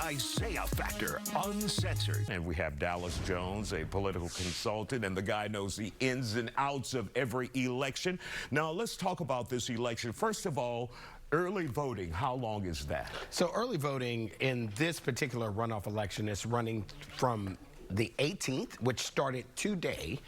Isiah Factor Uncensored. And we have Dallas Jones, a political consultant, and the guy knows the ins and outs of every election. Now, let's talk about this election. First of all, early voting, how long is that? So early voting in this particular runoff election is running from the 18th, which started today,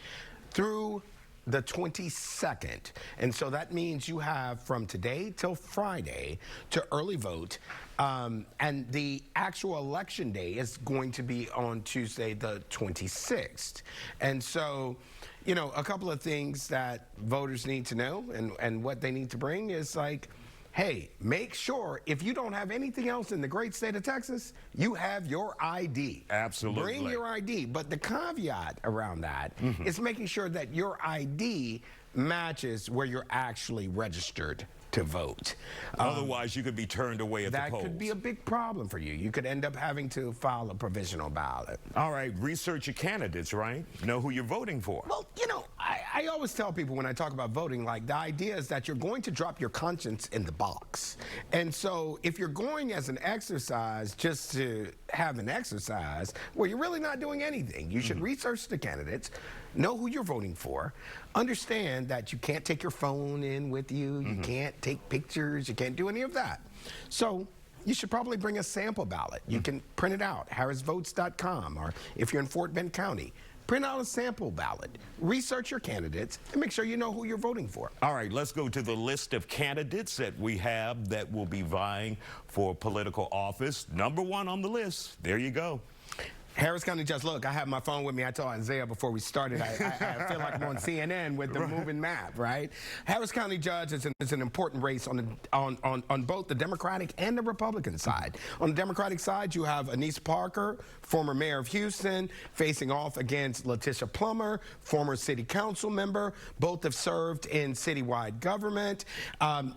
through the 22nd. And so that means you have from today till Friday to early vote. And the actual election day is going to be on Tuesday, the 26th. And so, you know, a couple of things that voters need to know and what they need to bring is like, hey, make sure if you don't have anything else in the great state of Texas, you have your ID. Absolutely. Bring your ID. But the caveat around that is making sure that your ID matches where you're actually registered to vote. Otherwise, you could be turned away at the polls. That could be a big problem for you. You could end up having to file a provisional ballot. All right, research your candidates, right? Know who you're voting for. Well, you know, I always tell people when I talk about voting, like, the idea is that you're going to drop your conscience in the box. And so if you're going as an exercise just to have an exercise, well, you're really not doing anything. You should research the candidates, know who you're voting for, understand that you can't take your phone in with you, you can't take pictures, you can't do any of that. So you should probably bring a sample ballot. You can print it out, harrisvotes.com, or if you're in Fort Bend County, print out a sample ballot, research your candidates, and make sure you know who you're voting for. All right, let's go to the list of candidates that we have that will be vying for political office. Number one on the list, there you go. Harris County Judge, look, I have my phone with me. I told Isiah before we started, I feel like I'm on CNN with the moving map, right? Harris County Judge is an important race on both the Democratic and the Republican side. On the Democratic side, you have Anise Parker, former mayor of Houston, facing off against Letitia Plummer, former city council member. Both have served in citywide government.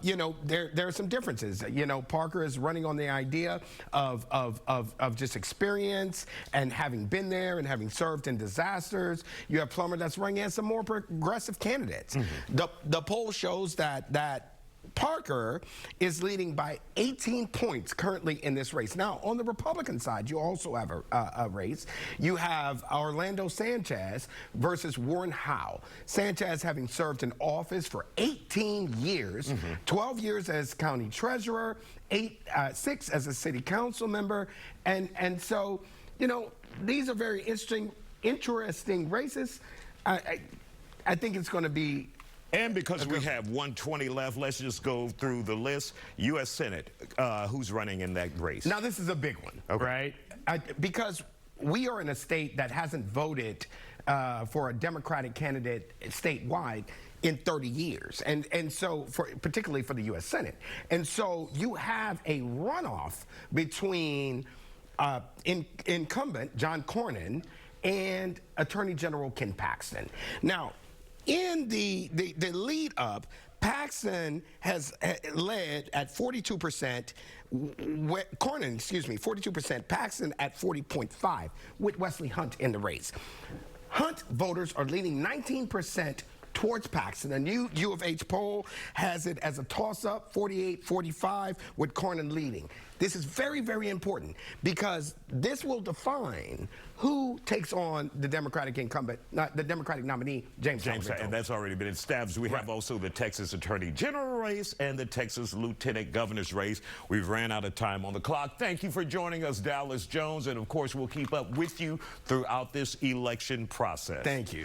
You know, there are some differences. You know, Parker is running on the idea of just experience and having been there and having served in disasters. You have Plummer that's running as some more progressive candidates. The poll shows that Parker is leading by 18 points currently in this race. Now, on the Republican side, you also have a race. You have Orlando Sanchez versus Warren Howe. Sanchez having served in office for 18 years, 12 years as county treasurer, 6 as a city council member, and so, you know, these are very interesting races. I think it's going to be. And because we have 120 left, let's just go through the list. U.S. Senate, who's running in that race? Now, this is a big one, right? Because we are in a state that hasn't voted for a Democratic candidate statewide in 30 years, and so particularly for the U.S. Senate. And so you have a runoff between incumbent John Cornyn and Attorney General Ken Paxton. Now, in the lead up, Paxton has led at 42%, Cornyn, 42%, Paxton at 40.5%, with Wesley Hunt in the race. Hunt voters are leaning 19% towards Paxton. A new U of H poll has it as a toss-up, 48-45, with Cornyn leading. This is very, very important because this will define who takes on the Democratic incumbent, not the Democratic nominee, James. And that's already been established. We have also the Texas Attorney General race and the Texas Lieutenant Governor's race. We've ran out of time on the clock. Thank you for joining us, Dallas Jones, and of course, we'll keep up with you throughout this election process. Thank you.